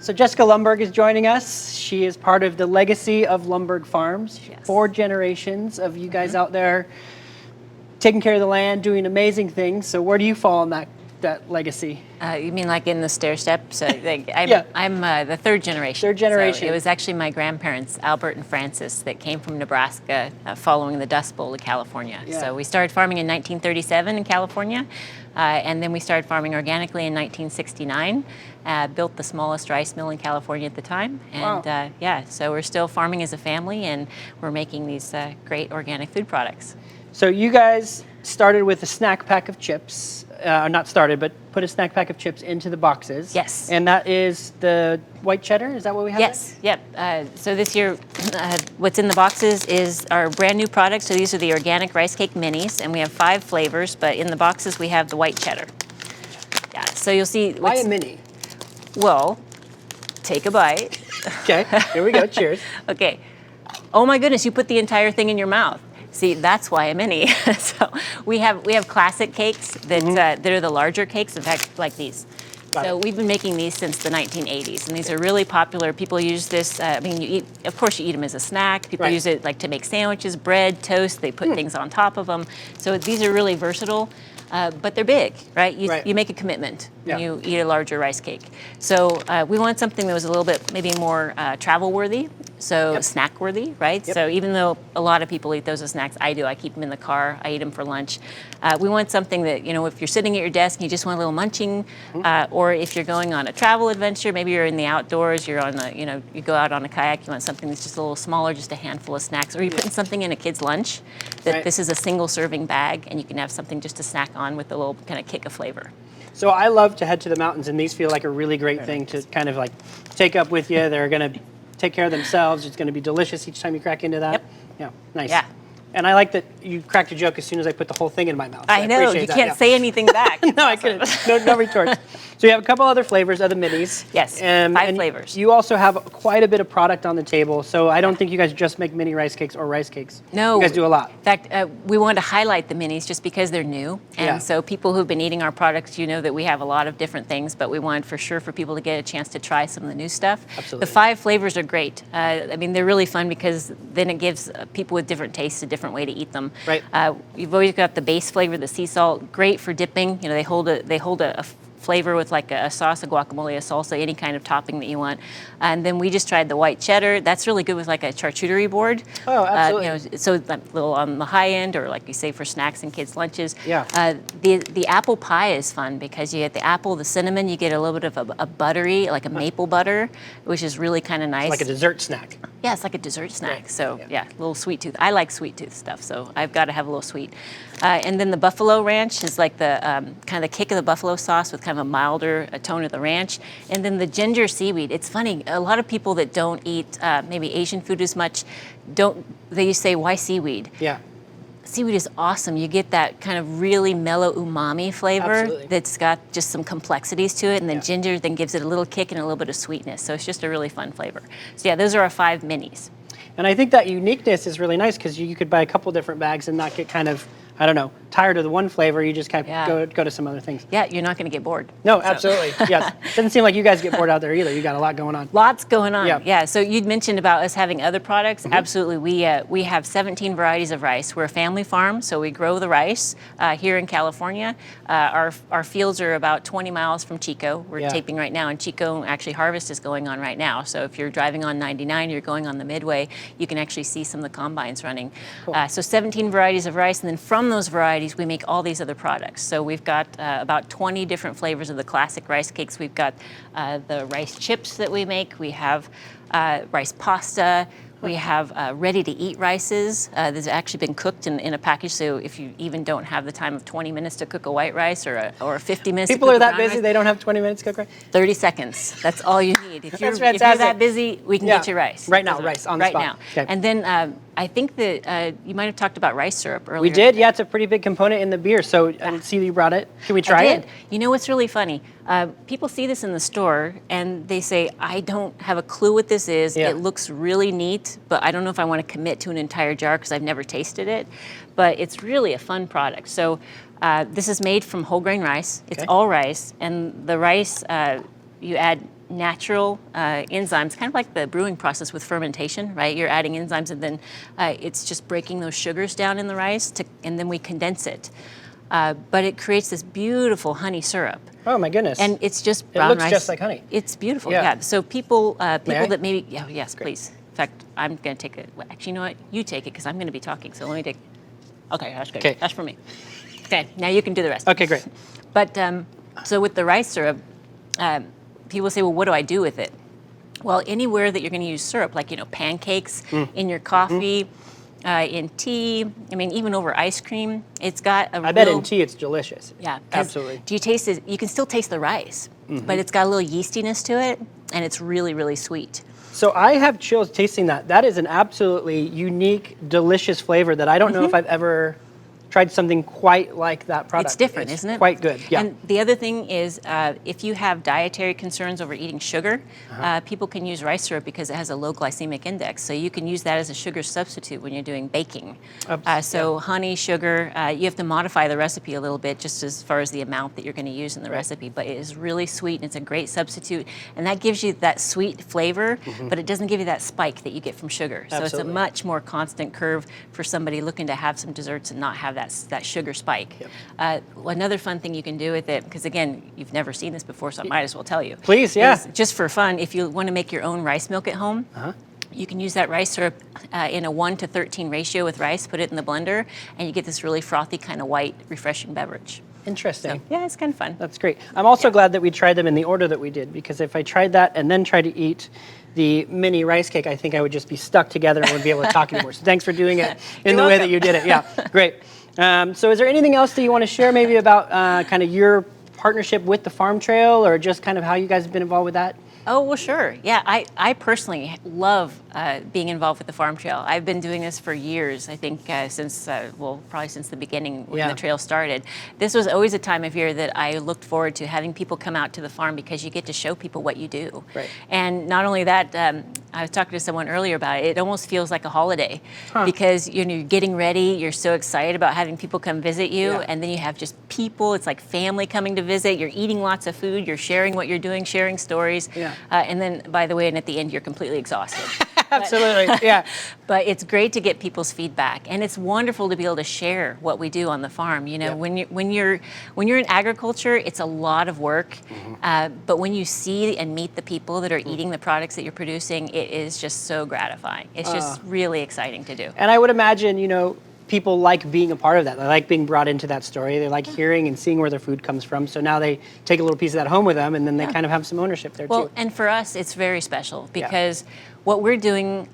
So Jessica Lundberg is joining us. She is part of the legacy of Lundberg Farms. Yes. 4 generations of you guys out there taking care of the land, doing amazing things. So where do you fall in that legacy? You mean like in the stair steps? Like Yeah. I'm the third generation. Third generation. So it was actually my grandparents, Albert and Francis, that came from Nebraska following the Dust Bowl to California. Yeah. So we started farming in 1937 in California, and then we started farming organically in 1969. Built the smallest rice mill in California at the time. And Wow. yeah, so we're still farming as a family, and we're making these great organic food products. So you guys started with a snack pack of chips. Not started, but put a snack pack of chips into the boxes. Yes. And that is the white cheddar? Is that what we have? Yes, yep. So this year, what's in the boxes is our brand new products. So these are the organic rice cake minis, and we have 5 flavors, but in the boxes we have the white cheddar. Yeah, so you'll see. Why a mini? Well, take a bite. Okay, here we go. Cheers. Okay. Oh my goodness, you put the entire thing in your mouth. See, that's why a mini. So we have classic cakes that that are the larger cakes. In fact, like these. So we've been making these since the 1980s, and these are really popular. People use this. I mean, of course, you eat them as a snack. People use it like to make sandwiches, bread, toast. They put things on top of them. So these are really versatile. But they're big, right? You make a commitment when you eat a larger rice cake. So we want something that was a little bit maybe more travel worthy, so snack worthy, right? So even though a lot of people eat those as snacks, I do. I keep them in the car. I eat them for lunch. We want something that, if you're sitting at your desk and you just want a little munching, or if you're going on a travel adventure, maybe you're in the outdoors, you're on a, you go out on a kayak, you want something that's just a little smaller, just a handful of snacks, or you're putting something in a kid's lunch, that this is a single serving bag, and you can have something just to snack on with a little kind of kick of flavor. So I love to head to the mountains, and these feel like a really great thing to kind of like take up with you. They're going to take care of themselves. It's going to be delicious each time you crack into that. Yep. Yeah, nice. Yeah. And I like that you cracked a joke as soon as I put the whole thing in my mouth. I know, you can't say anything back. No, I couldn't. No retorts. So you have a couple other flavors of the minis. Yes, 5 flavors. You also have quite a bit of product on the table. So I don't think you guys just make mini rice cakes or rice cakes. No. You guys do a lot. In fact, we wanted to highlight the minis just because they're new. And so people who've been eating our products, you know that we have a lot of different things, but we wanted for sure for people to get a chance to try some of the new stuff. Absolutely. The 5 flavors are great. I mean, they're really fun because then it gives people with different tastes a different way to eat them. Right. You've always got the base flavor, the sea salt, great for dipping. They hold a flavor with like a sauce, a guacamole, a salsa, any kind of topping that you want. And then we just tried the white cheddar. That's really good with like a charcuterie board. Oh, absolutely. So a little on the high end, or like you say for snacks and kids' lunches. Yeah. The apple pie is fun because you get the apple, the cinnamon, you get a little bit of a buttery, like a maple butter, which is really kind of nice. Like a dessert snack. Yeah, it's like a dessert snack. So yeah, a little sweet tooth. I like sweet tooth stuff, so I've got to have a little sweet. And then the buffalo ranch is like the kind of the kick of the buffalo sauce with kind of a milder tone of the ranch. And then the ginger seaweed. It's funny, a lot of people that don't eat maybe Asian food as much, they say, why seaweed? Yeah. Seaweed is awesome. You get that kind of really mellow umami flavor that's got just some complexities to it, and then ginger then gives it a little kick and a little bit of sweetness. So it's just a really fun flavor. So yeah, those are our 5 minis. And I think that uniqueness is really nice because you could buy a couple different bags and not get kind of, I don't know, tired of the one flavor. You just kind of go to some other things. Yeah, you're not going to get bored. No, absolutely. Yes. Doesn't seem like you guys get bored out there either. You got a lot going on. Lots going on. Yeah. Yeah. So you'd mentioned about us having other products. Absolutely. We have 17 varieties of rice. We're a family farm, so we grow the rice here in California. Our fields are about 20 miles from Chico. We're taping right now, and Chico actually harvest is going on right now. So if you're driving on 99, you're going on the Midway, you can actually see some of the combines running. Cool. So 17 varieties of rice, and then from those varieties, we make all these other products. So we've got about 20 different flavors of the classic rice cakes. We've got the rice chips that we make. We have rice pasta. We have ready-to-eat rices that's actually been cooked in a package. So if you even don't have the time of 20 minutes to cook a white rice or 50 minutes, people are that busy they don't have 20 minutes to cook rice. 30 seconds. That's all you need. If you're That's that busy, we can get you rice right now. Rice on the spot. Right now. Okay. And then I think that you might have talked about rice syrup earlier. We did. Yeah, it's a pretty big component in the beer. So I see that you brought it. Can we try it? You know what's really funny? People see this in the store and they say, I don't have a clue what this is. It looks really neat, but I don't know if I want to commit to an entire jar because I've never tasted it. But it's really a fun product. So this is made from whole grain rice. It's all rice, and the rice you add natural enzymes, kind of like the brewing process with fermentation, right? You're adding enzymes, and then it's just breaking those sugars down in the rice, and then we condense it. But it creates this beautiful honey syrup. Oh my goodness. And it's just brown rice. It looks just like honey. It's beautiful, Yeah. yeah. So people that maybe, yes, Great. please. In fact, I'm going to take it. Well, actually, you know what? You take it because I'm going to be talking. So let me take. Okay, that's good. Okay. That's for me. Okay, now you can do the rest. Okay, great. But so with the rice syrup, people say, well, what do I do with it? Well, anywhere that you're going to use syrup, like pancakes, in your coffee, in tea. I mean, even over ice cream, it's got a. I bet in tea it's delicious. Yeah, absolutely. Do you taste it? You can still taste the rice, but it's got a little yeastiness to it, and it's really, really sweet. So I have chills tasting that. That is an absolutely unique, delicious flavor that I don't know if I've ever tried something quite like that product. It's different, isn't it? Quite good, yeah. And the other thing is, if you have dietary concerns over eating sugar, people can use rice syrup because it has a low glycemic index. So you can use that as a sugar substitute when you're doing baking. So honey, sugar, you have to modify the recipe a little bit just as far as the amount that you're going to use in the recipe. But it is really sweet, and it's a great substitute. And that gives you that sweet flavor, but it doesn't give you that spike that you get from sugar. So it's a much more constant curve for somebody looking to have some desserts and not have that sugar spike. Another fun thing you can do with it, because again, you've never seen this before, so I might as well tell you. Please, yeah. Just for fun, if you want to make your own rice milk at home, you can use that rice syrup in a 1:13 ratio with rice, put it in the blender, and you get this really frothy, kind of white, refreshing beverage. Interesting. So, yeah, it's kind of fun. That's great. I'm also glad that we tried them in the order that we did, because if I tried that and then tried to eat the mini rice cake, I think I would just be stuck together and wouldn't be able to talk anymore. So thanks for doing it in the way that you did it. Yeah, great. So is there anything else that you want to share maybe about kind of your partnership with the Farm Trail, or just kind of how you guys have been involved with that? Oh, well, sure. Yeah, I personally love being involved with the Farm Trail. I've been doing this for years, I think, since, probably since the beginning when the trail started. This was always a time of year that I looked forward to having people come out to the farm because you get to show people what you do. Right. And not only that, I was talking to someone earlier about it, it almost feels like a holiday because you're getting ready, you're so excited about having people come visit you, and then you have just people, it's like family coming to visit, you're eating lots of food, you're sharing what you're doing, sharing stories. And then, by the way, and at the end, you're completely exhausted. Absolutely, yeah. But it's great to get people's feedback, and it's wonderful to be able to share what we do on the farm. When you're in agriculture, it's a lot of work. But when you see and meet the people that are eating the products that you're producing, it is just so gratifying. It's just really exciting to do. And I would imagine, people like being a part of that. They like being brought into that story. They like hearing and seeing where their food comes from. So now they take a little piece of that home with them, and then they kind of have some ownership there too. Well, and for us, it's very special because what we're doing,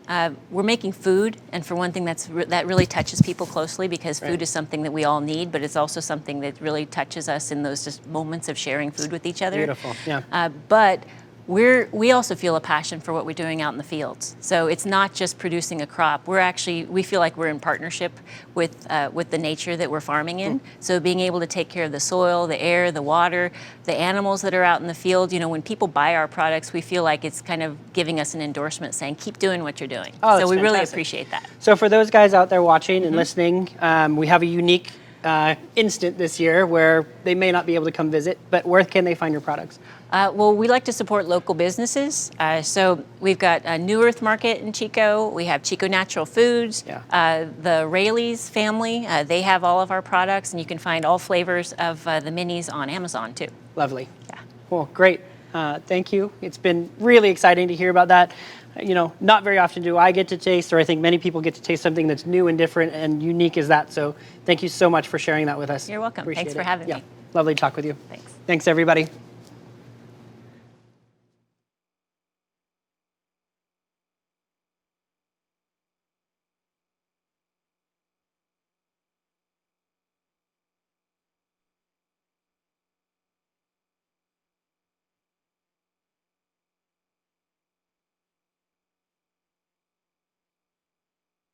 we're making food, and for one thing, that really touches people closely because food is something that we all need, but it's also something that really touches us in those just moments of sharing food with each other. Beautiful, yeah. But we also feel a passion for what we're doing out in the fields. So it's not just producing a crop. We feel like we're in partnership with the nature that we're farming in. So being able to take care of the soil, the air, the water, the animals that are out in the field. When people buy our products, we feel like it's kind of giving us an endorsement saying, keep doing what you're doing. Oh, so we fantastic. really appreciate that. So for those guys out there watching and listening, we have a unique instant this year where they may not be able to come visit, but where can they find your products? Well, we like to support local businesses. So we've got a New Earth Market in Chico. We have Chico Natural Foods. The Rayleigh's family, they have all of our products, and you can find all flavors of the minis on Amazon too. Lovely. Yeah. Well, great. Thank you. It's been really exciting to hear about that. Not very often do I get to taste, or I think many people get to taste something that's new and different and unique as that. So thank you so much for sharing that with us. You're welcome. Appreciate Thanks for it. having me. Lovely to talk with you. Thanks. Thanks, everybody.